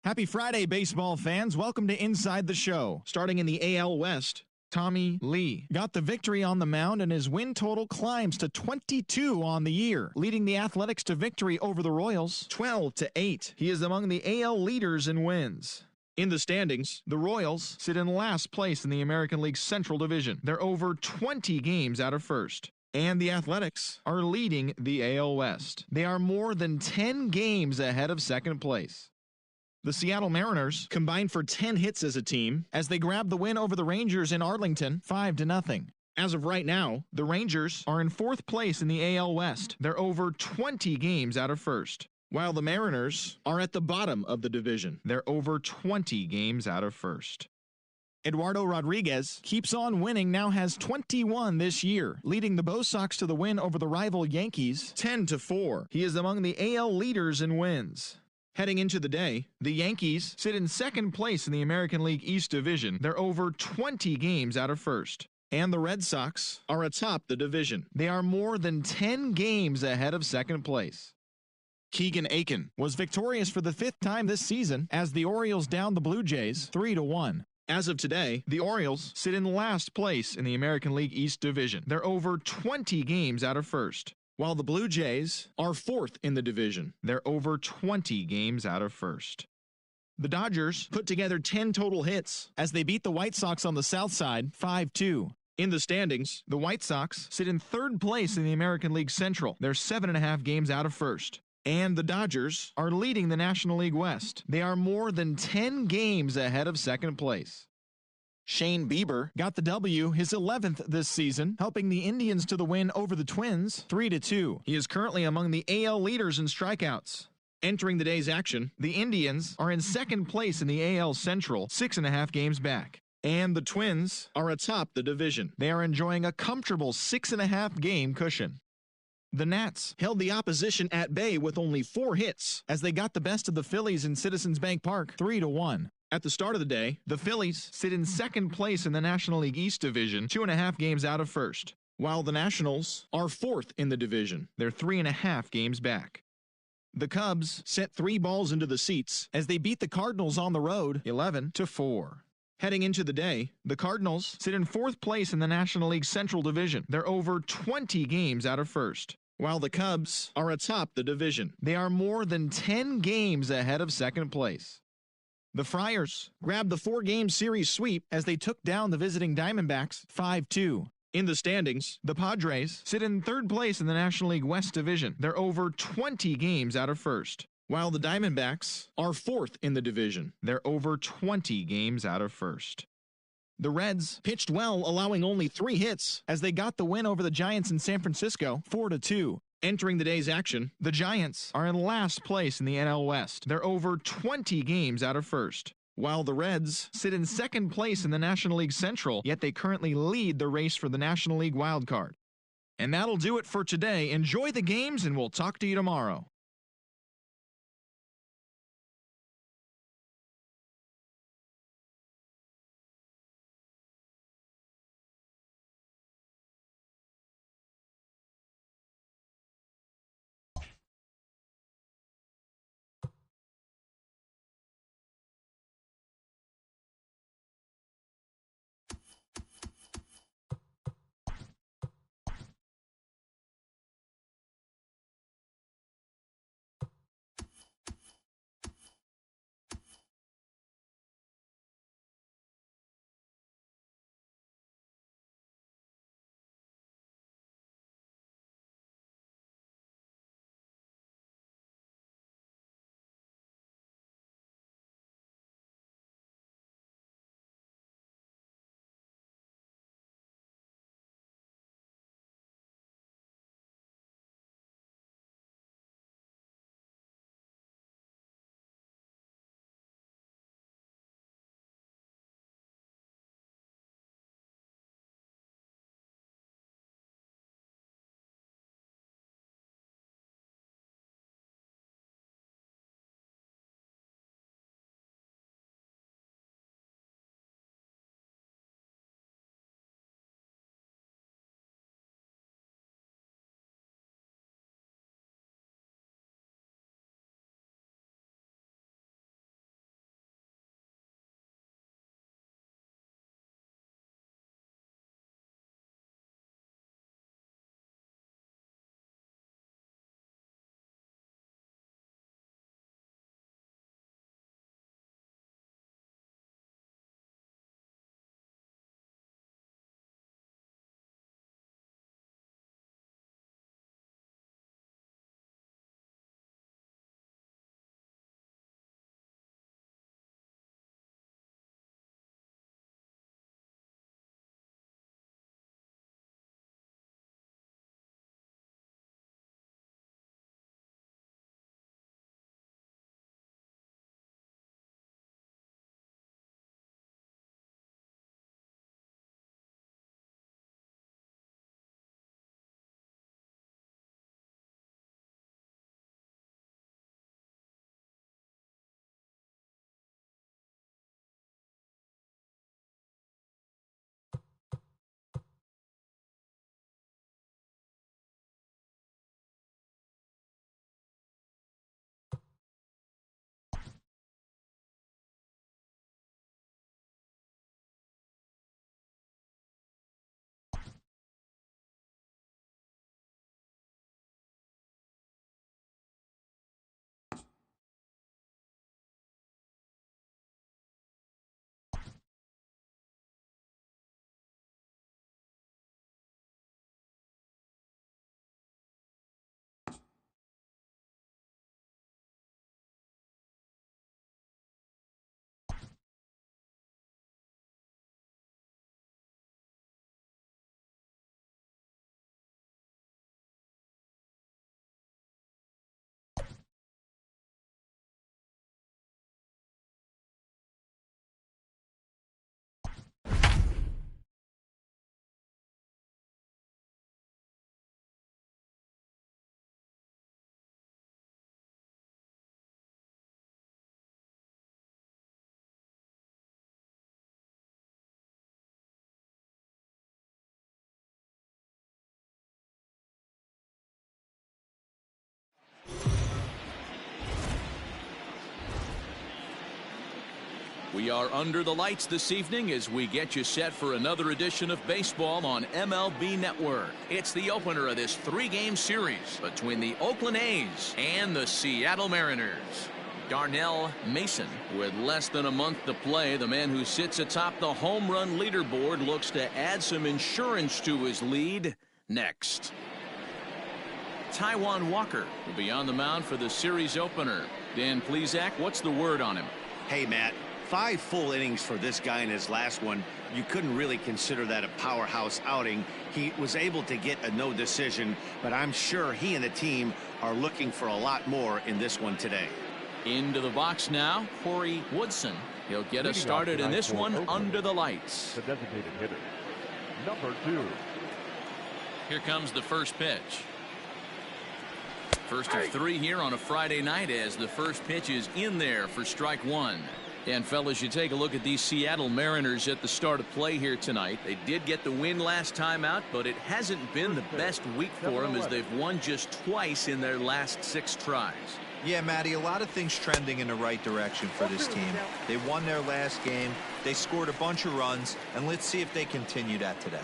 Happy Friday, baseball fans. Welcome to Inside the Show. Starting in the AL West, Tommy Lee got the victory on the mound, and his win total climbs to 22 on the year, leading the Athletics to victory over the Royals 12-8. He is among the AL leaders in wins. In the standings, the Royals sit in last place in the American League Central Division. They're over 20 games out of first. And the Athletics are leading the AL West. They are more than 10 games ahead of second place. The Seattle Mariners combined for 10 hits as a team as they grab the win over the Rangers in Arlington 5-0. As of right now, the Rangers are in fourth place in the AL West. They're over 20 games out of first, while the Mariners are at the bottom of the division. They're over 20 games out of first. Eduardo Rodriguez keeps on winning, now has 21 this year, leading the Bo Sox to the win over the rival Yankees 10-4. He is among the AL leaders in wins. Heading into the day, the Yankees sit in second place in the American League East Division. They're over 20 games out of first. And the Red Sox are atop the division. They are more than 10 games ahead of second place. Keegan Aiken was victorious for the fifth time this season as the Orioles downed the Blue Jays 3-1. As of today, the Orioles sit in last place in the American League East Division. They're over 20 games out of first, while the Blue Jays are fourth in the division. They're over 20 games out of first. The Dodgers put together 10 total hits as they beat the White Sox on the south side 5-2. In the standings, the White Sox sit in third place in the American League Central. They're 7.5 games out of first. And the Dodgers are leading the National League West. They are more than 10 games ahead of second place. Shane Bieber got the W, his 11th this season, helping the Indians to the win over the Twins 3-2. He is currently among the AL leaders in strikeouts. Entering the day's action, the Indians are in second place in the AL Central, 6.5 games back. And the Twins are atop the division. They are enjoying a comfortable 6.5 game cushion. The Nats held the opposition at bay with only 4 hits as they got the best of the Phillies in Citizens Bank Park 3-1. At the start of the day, the Phillies sit in second place in the National League East Division, 2.5 games out of first, while the Nationals are fourth in the division. They're 3.5 games back. The Cubs sent 3 balls into the seats as they beat the Cardinals on the road 11-4. Heading into the day, the Cardinals sit in fourth place in the National League Central Division. They're over 20 games out of first, while the Cubs are atop the division. They are more than 10 games ahead of second place. The Friars grabbed the 4-game series sweep as they took down the visiting Diamondbacks 5-2. In the standings, the Padres sit in third place in the National League West Division. They're over 20 games out of first, while the Diamondbacks are fourth in the division. They're over 20 games out of first. The Reds pitched well, allowing only 3 hits as they got the win over the Giants in San Francisco 4-2. Entering the day's action, the Giants are in last place in the NL West. They're over 20 games out of first, while the Reds sit in second place in the National League Central, yet they currently lead the race for the National League wildcard. And that'll do it for today. Enjoy the games, and we'll talk to you tomorrow. We are under the lights this evening as we get you set for another edition of baseball on MLB Network. It's the opener of this 3-game series between the Oakland A's and the Seattle Mariners. Darnell Mason, with less than a month to play, the man who sits atop the home run leaderboard, looks to add some insurance to his lead next. Taijuan Walker will be on the mound for the series opener. Dan Plesac, what's the word on him? Hey, Matt. 5 full innings for this guy in his last one. You couldn't really consider that a powerhouse outing. He was able to get a no decision, but I'm sure he and the team are looking for a lot more in this one today. Into the box now, Corey Woodson. He'll get us started in this one under the lights. The designated hitter, number 2. Here comes the first pitch. First of 3 here on a Friday night as the first pitch is in there for strike 1. And fellas, you take a look at these Seattle Mariners at the start of play here tonight. They did get the win last time out, but it hasn't been the best week for them as they've won just twice in their last 6 tries. Yeah, Matty, a lot of things trending in the right direction for this team. They won their last game, they scored a bunch of runs, and let's see if they continue that today.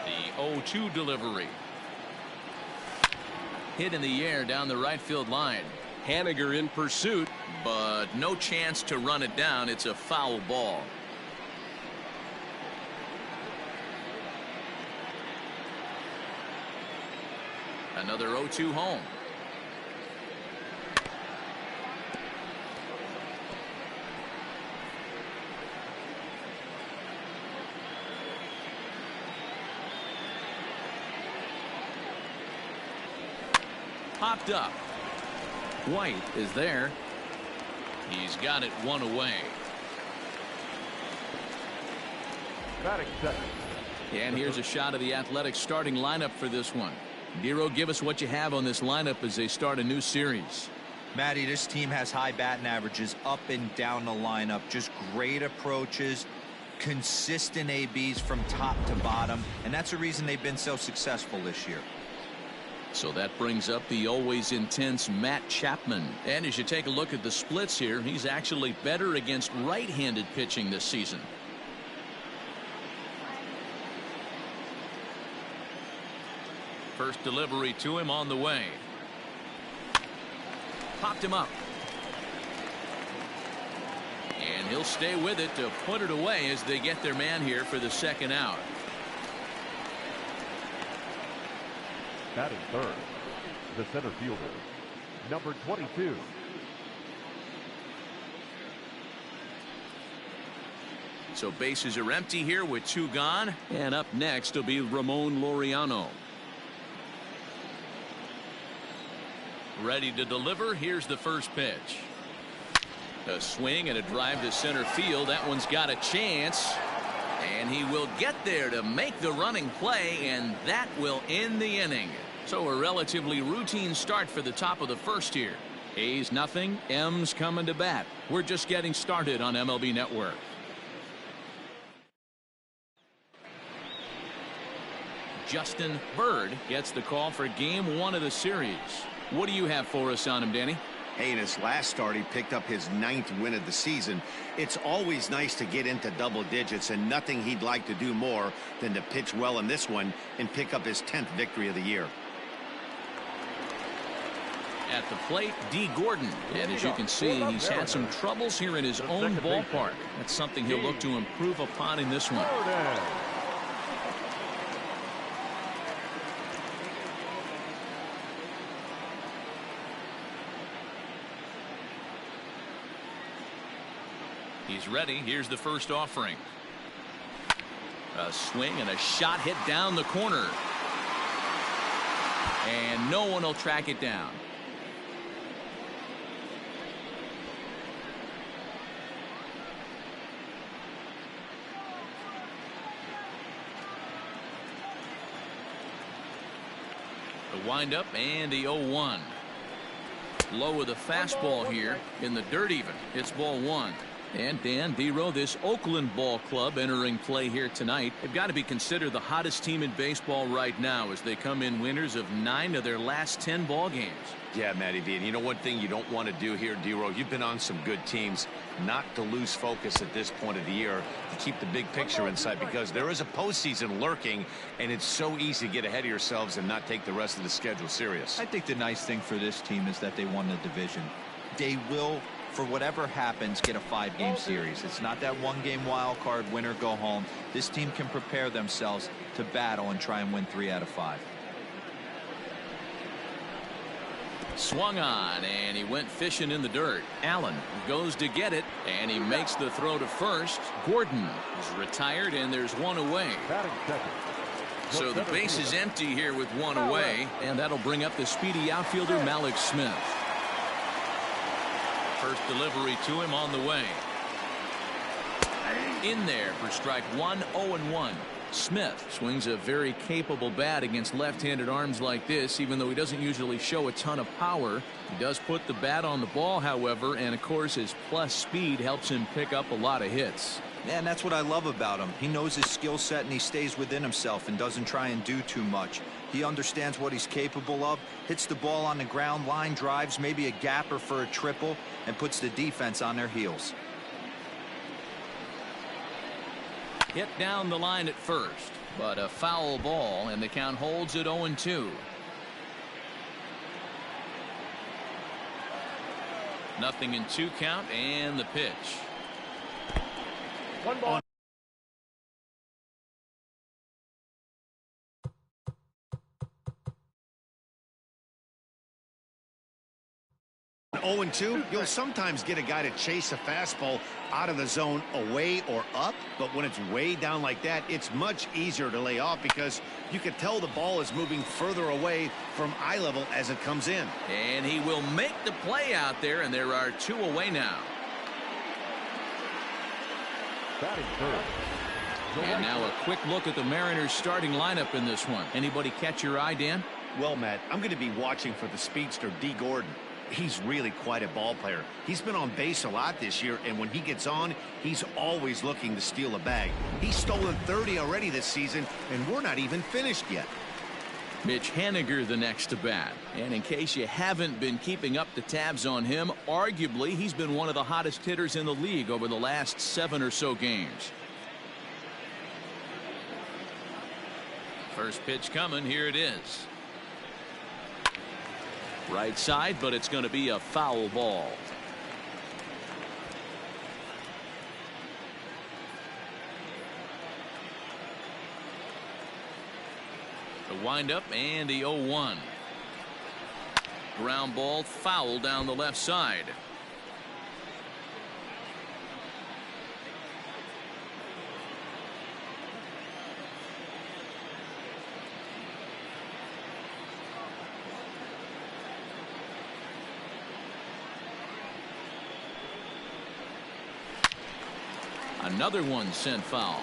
The 0-2 delivery. Hit in the air down the right field line. Haniger in pursuit, but no chance to run it down. It's a foul ball. Another 0-2 home. Popped up. White is there. He's got it 1 away. Batting second. And here's a shot of the Athletics starting lineup for this one. Dero, give us what you have on this lineup as they start a new series. Matty, this team has high batting averages up and down the lineup. Just great approaches, consistent ABs from top to bottom, and that's the reason they've been so successful this year. So that brings up the always intense Matt Chapman. And as you take a look at the splits here, he's actually better against right-handed pitching this season. First delivery to him on the way. Popped him up. And he'll stay with it to put it away as they get their man here for the second out. Batting third, the center fielder, number 22. So bases are empty here with 2 gone. And up next will be Ramon Laureano. Ready to deliver. Here's the first pitch. A swing and a drive to center field. That one's got a chance. And he will get there to make the running play, and that will end the inning. So a relatively routine start for the top of the first here. A's nothing. M's coming to bat. We're just getting started on MLB Network. Justin Bird gets the call for game 1 of the series. What do you have for us on him, Danny? Hey, in his last start, he picked up his 9th win of the season. It's always nice to get into double digits, and nothing he'd like to do more than to pitch well in this one and pick up his 10th victory of the year. At the plate, D. Gordon. And as you can see, he's had some troubles here in his own ballpark. That's something he'll look to improve upon in this one. He's ready. Here's the first offering. A swing and a shot hit down the corner. And no one will track it down. The windup and the 0-1. Low with a fastball here in the dirt even. It's ball 1. And Dan Vero, this Oakland ball club entering play here tonight, they've got to be considered the hottest team in baseball right now as they come in winners of 9 of their last 10 ball games. Yeah, Matty V. And you know one thing you don't want to do here, D-Row, you've been on some good teams, not to lose focus at this point of the year, to keep the big picture in sight, because there is a postseason lurking, and it's so easy to get ahead of yourselves and not take the rest of the schedule serious. I think the nice thing for this team is that they won the division. They will, for whatever happens, get a 5-game series. It's not that 1-game wild card, win or go home. This team can prepare themselves to battle and try and win 3 out of 5. Swung on, and he went fishing in the dirt. Allen goes to get it, and he makes the throw to first. Gordon is retired, and there's 1 away. So the base is empty here with 1 away, and that'll bring up the speedy outfielder Malik Smith. First delivery to him on the way. In there for strike 1, 0-1. Smith swings a very capable bat against left-handed arms like this, even though he doesn't usually show a ton of power. He does put the bat on the ball, however, and of course his plus speed helps him pick up a lot of hits. Yeah, and that's what I love about him. He knows his skill set and he stays within himself and doesn't try and do too much. He understands what he's capable of, hits the ball on the ground, line drives, maybe a gapper for a triple, and puts the defense on their heels. Hit down the line at first, but a foul ball, and the count holds at 0-2. Nothing in 2 count, and the pitch. 1 ball. 0-2, you'll sometimes get a guy to chase a fastball out of the zone away or up, but when it's way down like that, it's much easier to lay off because you can tell the ball is moving further away from eye level as it comes in. And he will make the play out there, and there are 2 away now. Batting third. And now a quick look at the Mariners starting lineup in this one. Anybody catch your eye, Dan? Well, Matt, I'm going to be watching for the speedster D. Gordon. He's really quite a ball player. He's been on base a lot this year, and when he gets on, he's always looking to steal a bag. He's stolen 30 already this season, and we're not even finished yet. Mitch Haniger the next to bat. And in case you haven't been keeping up the tabs on him, arguably he's been one of the hottest hitters in the league over the last 7 or so games. First pitch coming. Here it is. Right side, but it's going to be a foul ball. The windup and the 0-1. Ground ball, foul down the left side. Another one sent foul.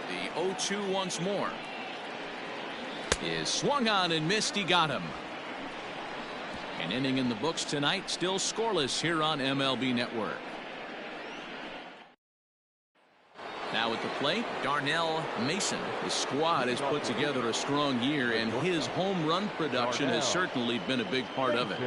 The 0-2 once more. Is swung on and missed. He got him. An inning in the books tonight, still scoreless here on MLB Network. Now at the plate, Darnell Mason. The squad has put together a strong year, and his home run production has certainly been a big part of it.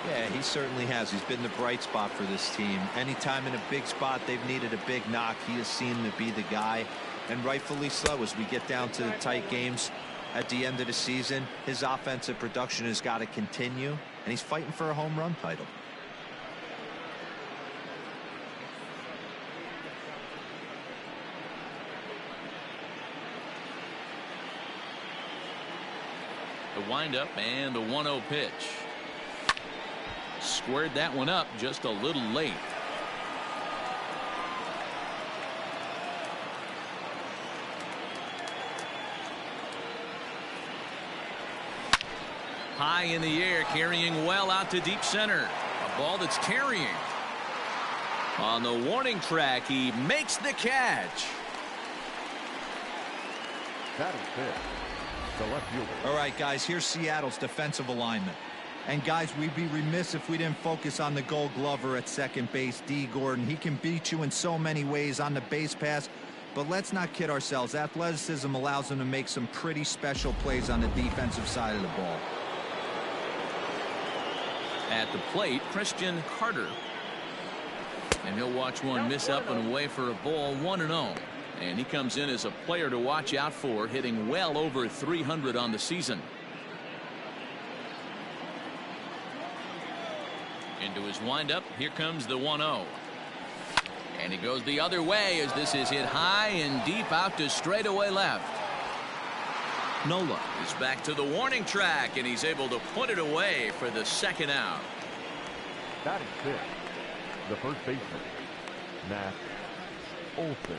Yeah, he certainly has. He's been the bright spot for this team. Anytime in a big spot they've needed a big knock, he has seemed to be the guy, and rightfully so. As we get down to the tight games at the end of the season, his offensive production has got to continue, and he's fighting for a home run title. The windup and the 1-0 pitch. Squared that one up just a little late. High in the air, carrying well out to deep center. A ball that's carrying. On the warning track, he makes the catch. Batting fifth. the left fielder. All right, guys, here's Seattle's defensive alignment. And, guys, we'd be remiss if we didn't focus on the Gold Glover at second base, D. Gordon. He can beat you in so many ways on the base pass. But let's not kid ourselves. Athleticism allows him to make some pretty special plays on the defensive side of the ball. At the plate, Christian Carter. And he'll watch one miss up and away for a ball, 1-0. And he comes in as a player to watch out for, hitting well over 300 on the season. Into his windup, here comes the 1-0. And he goes the other way as this is hit high and deep out to straightaway left. Nola is back to the warning track, and he's able to put it away for the second out. Batting fifth, the first baseman, Matt Olson.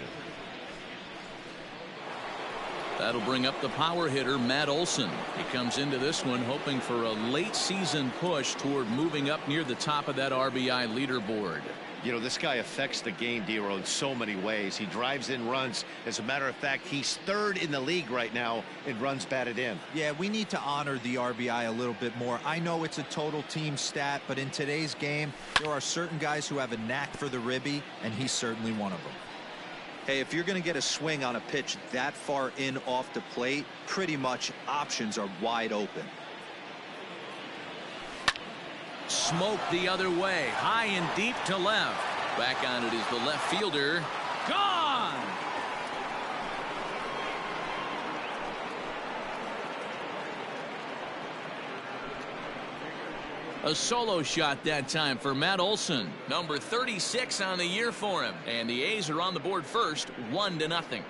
That'll bring up the power hitter, Matt Olson. He comes into this one hoping for a late season push toward moving up near the top of that RBI leaderboard. You know, this guy affects the game, D-Roll, in so many ways. He drives in runs. As a matter of fact, he's third in the league right now in runs batted in. Yeah, we need to honor the RBI a little bit more. I know it's a total team stat, but in today's game, there are certain guys who have a knack for the ribby, and he's certainly one of them. Hey, if you're going to get a swing on a pitch that far in off the plate, pretty much options are wide open. Smoke the other way, high and deep to left. Back on it is the left fielder. Gone! A solo shot that time for Matt Olson. Number 36 on the year for him. And the A's are on the board first, 1-0.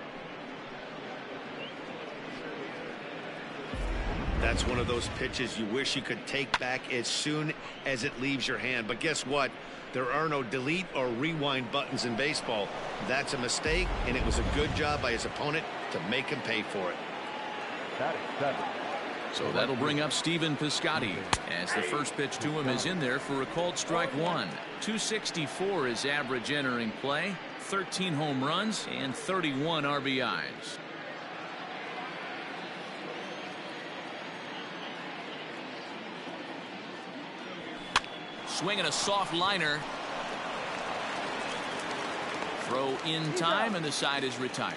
That's one of those pitches you wish you could take back as soon as it leaves your hand. But guess what? There are no delete or rewind buttons in baseball. That's a mistake, and it was a good job by his opponent to make him pay for it. Batting seventh. So that'll bring up Stephen Piscotty as the first pitch to him is in there for a called strike one. 264 is average entering play, 13 home runs and 31 RBIs. Swinging a soft liner. Throw in time and the side is retired.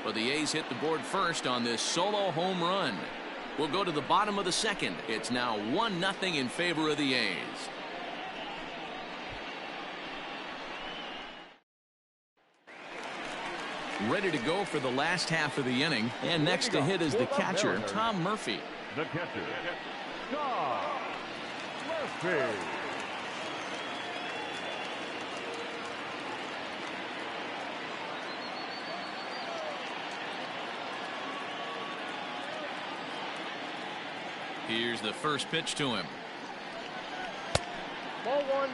Well, the A's hit the board first on this solo home run. We'll go to the bottom of the second. It's now 1-0 in favor of the A's. Ready to go for the last half of the inning. And next to hit is the catcher, Tom Murphy. The catcher, Tom Murphy. Here's the first pitch to him. Ball 1,